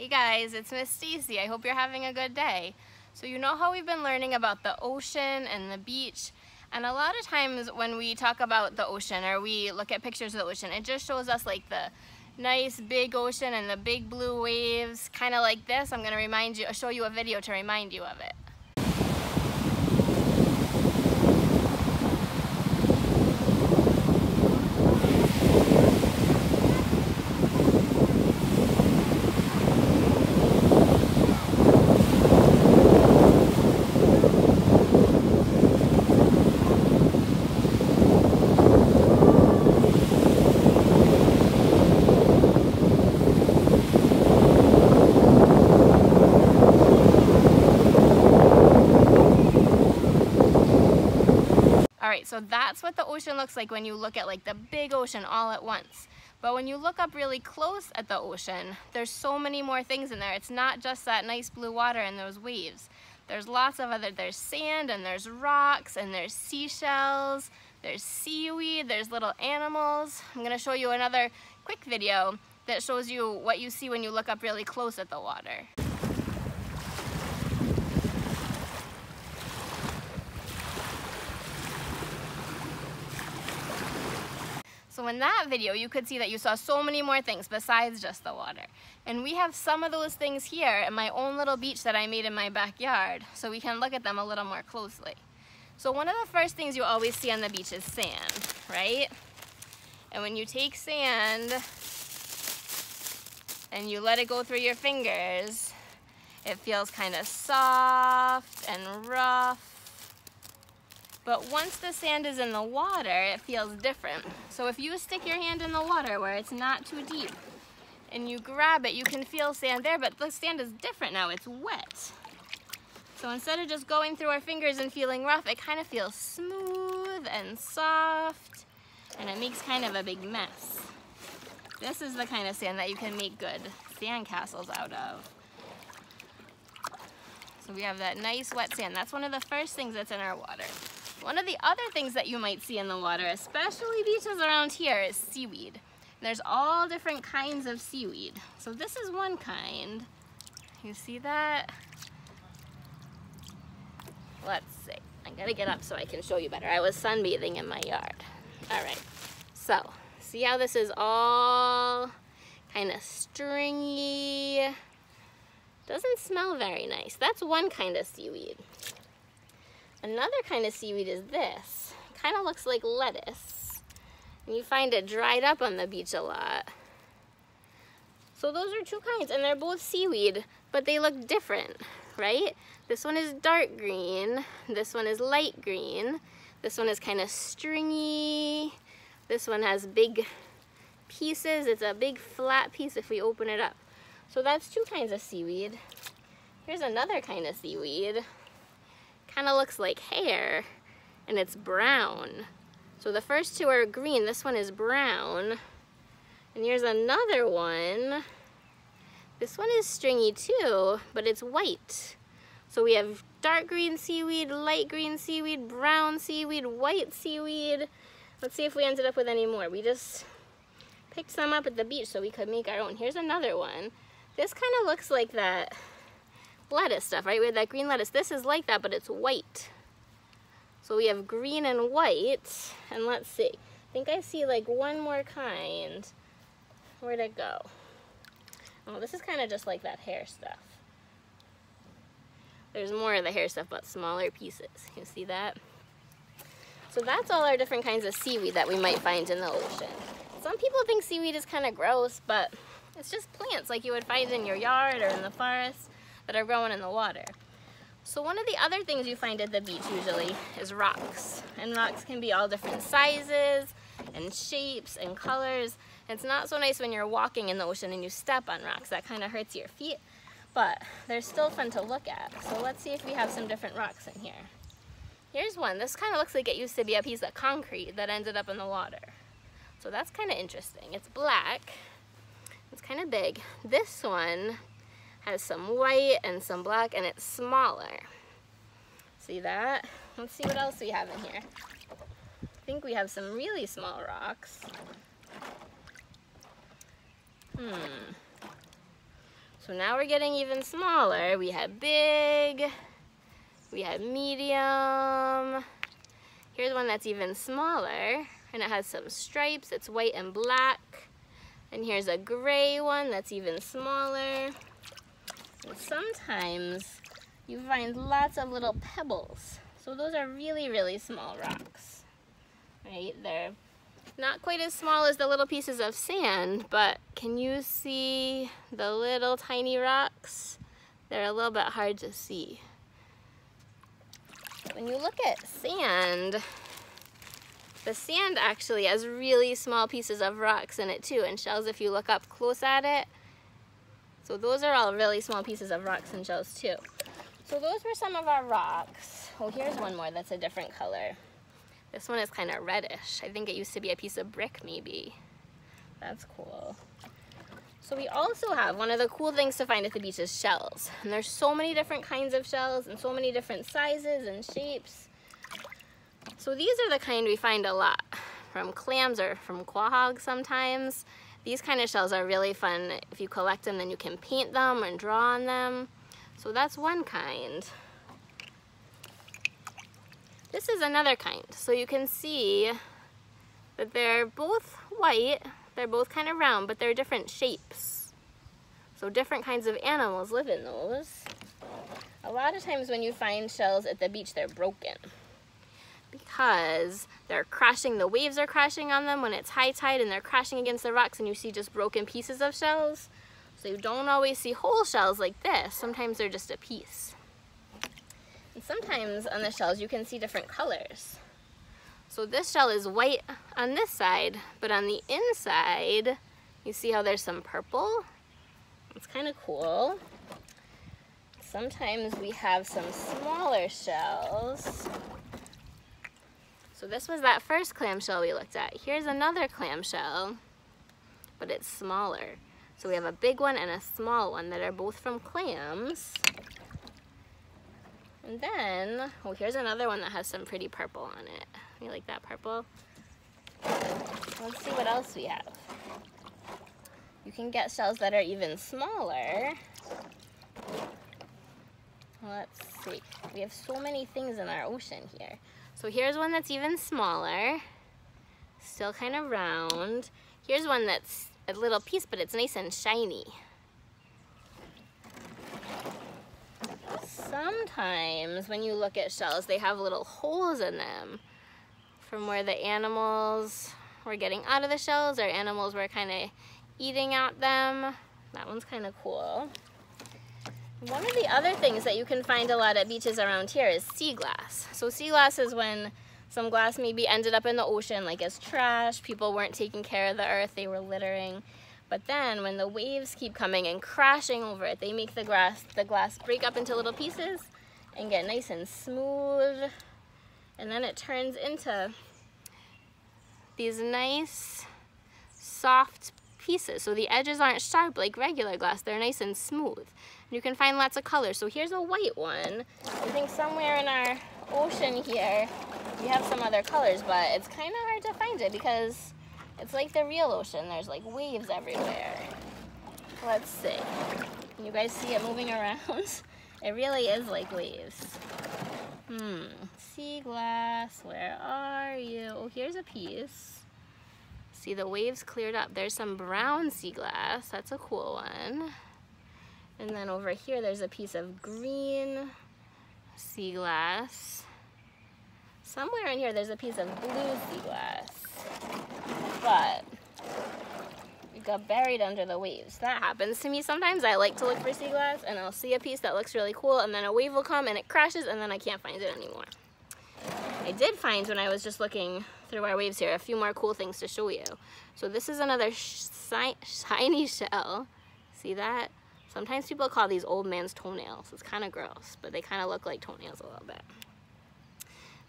Hey guys, it's Miss Stacy. I hope you're having a good day. So you know how we've been learning about the ocean and the beach, and a lot of times when we talk about the ocean or we look at pictures of the ocean, it just shows us like the nice big ocean and the big blue waves, kind of like this. I'm going to show you a video to remind you of it. Alright, so that's what the ocean looks like when you look at like the big ocean all at once. But when you look up really close at the ocean, there's so many more things in there. It's not just that nice blue water and those waves. There's lots of there's sand and there's rocks and there's seashells, there's seaweed, there's little animals. I'm going to show you another quick video that shows you what you see when you look up really close at the water. So in that video, you could see that you saw so many more things besides just the water. And we have some of those things here at my own little beach that I made in my backyard, so we can look at them a little more closely. So one of the first things you always see on the beach is sand, right? And when you take sand and you let it go through your fingers, it feels kind of soft and rough. But once the sand is in the water, it feels different. So if you stick your hand in the water where it's not too deep and you grab it, you can feel sand there, but the sand is different now, it's wet. So instead of just going through our fingers and feeling rough, it kind of feels smooth and soft, and it makes kind of a big mess. This is the kind of sand that you can make good sand castles out of. So we have that nice wet sand. That's one of the first things that's in our water. One of the other things that you might see in the water, especially beaches around here, is seaweed. There's all different kinds of seaweed. So this is one kind. You see that? Let's see. I gotta get up so I can show you better. I was sunbathing in my yard. All right. So, see how this is all kind of stringy? Doesn't smell very nice. That's one kind of seaweed. Another kind of seaweed is this. Kind of looks like lettuce. And you find it dried up on the beach a lot. So those are two kinds, and they're both seaweed, but they look different, right? This one is dark green. This one is light green. This one is kind of stringy. This one has big pieces. It's a big flat piece if we open it up. So that's two kinds of seaweed. Here's another kind of seaweed. Kind of looks like hair, and it's brown. So the first two are green, this one is brown. And here's another one. This one is stringy too, but it's white. So we have dark green seaweed, light green seaweed, brown seaweed, white seaweed. Let's see if we ended up with any more. We just picked some up at the beach so we could make our own. Here's another one. This kind of looks like that lettuce stuff, right? We have that green lettuce. This is like that, but it's white. So we have green and white, and let's see. I think I see like one more kind. Where'd it go? Oh, this is kind of just like that hair stuff. There's more of the hair stuff, but smaller pieces. You see that? So that's all our different kinds of seaweed that we might find in the ocean. Some people think seaweed is kind of gross, but it's just plants like you would find in your yard or in the forest that are growing in the water. So one of the other things you find at the beach usually is rocks. And rocks can be all different sizes and shapes and colors. It's not so nice when you're walking in the ocean and you step on rocks. That kind of hurts your feet, but they're still fun to look at. So let's see if we have some different rocks in here. Here's one. This kind of looks like it used to be a piece of concrete that ended up in the water. So that's kind of interesting. It's black. It's kind of big. This one has some white and some black, and it's smaller. See that? Let's see what else we have in here. I think we have some really small rocks. So now we're getting even smaller. We had big, we had medium. Here's one that's even smaller, and it has some stripes. It's white and black. And here's a gray one that's even smaller. And sometimes you find lots of little pebbles. So those are really, really small rocks, right? They're not quite as small as the little pieces of sand, but can you see the little tiny rocks? They're a little bit hard to see. When you look at sand, the sand actually has really small pieces of rocks in it too, and shells if you look up close at it. So those are all really small pieces of rocks and shells too. So those were some of our rocks. Oh, here's one more that's a different color. This one is kind of reddish. I think it used to be a piece of brick maybe. That's cool. So we also have, one of the cool things to find at the beach is shells. And there's so many different kinds of shells and so many different sizes and shapes. So these are the kind we find a lot from clams or from quahog sometimes. These kind of shells are really fun. If you collect them, then you can paint them and draw on them. So that's one kind. This is another kind. So you can see that they're both white, they're both kind of round, but they're different shapes. So different kinds of animals live in those. A lot of times when you find shells at the beach, they're broken because they're crashing, the waves are crashing on them when it's high tide and they're crashing against the rocks and you see just broken pieces of shells. So you don't always see whole shells like this. Sometimes they're just a piece. And sometimes on the shells you can see different colors. So this shell is white on this side, but on the inside, you see how there's some purple? It's kind of cool. Sometimes we have some smaller shells. So this was that first clamshell we looked at. Here's another clamshell, but it's smaller. So we have a big one and a small one that are both from clams. And then, oh, here's another one that has some pretty purple on it. You like that purple? Let's see what else we have. You can get shells that are even smaller. Let's see. We have so many things in our ocean here. So here's one that's even smaller. Still kind of round. Here's one that's a little piece, but it's nice and shiny. Sometimes when you look at shells, they have little holes in them from where the animals were getting out of the shells or animals were kind of eating at them. That one's kind of cool. One of the other things that you can find a lot at beaches around here is sea glass. So sea glass is when some glass maybe ended up in the ocean like as trash, people weren't taking care of the earth, they were littering. But then when the waves keep coming and crashing over it, they make the glass break up into little pieces and get nice and smooth. And then it turns into these nice, soft pieces. So the edges aren't sharp like regular glass, they're nice and smooth. And you can find lots of colors. So here's a white one. I think somewhere in our ocean here, we have some other colors, but it's kind of hard to find it because it's like the real ocean. There's like waves everywhere. Let's see. Can you guys see it moving around? It really is like waves. Sea glass, where are you? Oh, here's a piece. See, the waves cleared up. There's some brown sea glass. That's a cool one. And then over here, there's a piece of green sea glass. Somewhere in here, there's a piece of blue sea glass. But it got buried under the waves. That happens to me sometimes. I like to look for sea glass, and I'll see a piece that looks really cool, and then a wave will come, and it crashes, and then I can't find it anymore. I did find, when I was just looking through our waves here, a few more cool things to show you. So this is another shiny shell. See that? Sometimes people call these old man's toenails. It's kind of gross, but they kind of look like toenails a little bit.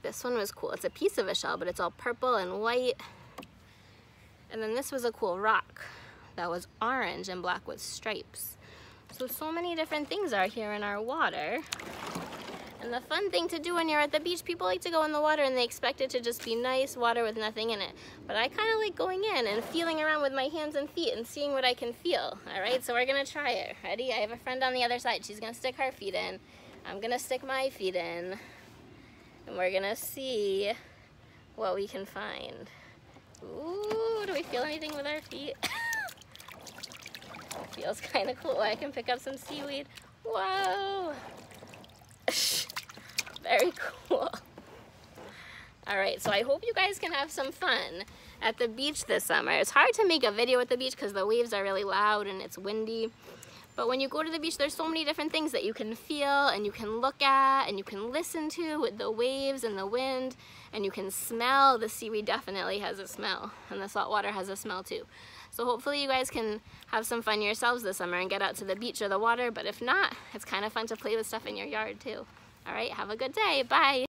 This one was cool. It's a piece of a shell, but it's all purple and white. And then this was a cool rock that was orange and black with stripes. So many different things are here in our water. And the fun thing to do when you're at the beach, people like to go in the water and they expect it to just be nice water with nothing in it. But I kind of like going in and feeling around with my hands and feet and seeing what I can feel. All right, so we're gonna try it. Ready? I have a friend on the other side. She's gonna stick her feet in. I'm gonna stick my feet in. And we're gonna see what we can find. Ooh, do we feel anything with our feet? It feels kind of cool. I can pick up some seaweed. Whoa! Very cool. All right, so I hope you guys can have some fun at the beach this summer. It's hard to make a video at the beach because the waves are really loud and it's windy. But when you go to the beach, there's so many different things that you can feel and you can look at and you can listen to with the waves and the wind, and you can smell. The seaweed definitely has a smell, and the salt water has a smell too. So hopefully you guys can have some fun yourselves this summer and get out to the beach or the water, but if not, it's kind of fun to play with stuff in your yard too. All right, have a good day. Bye.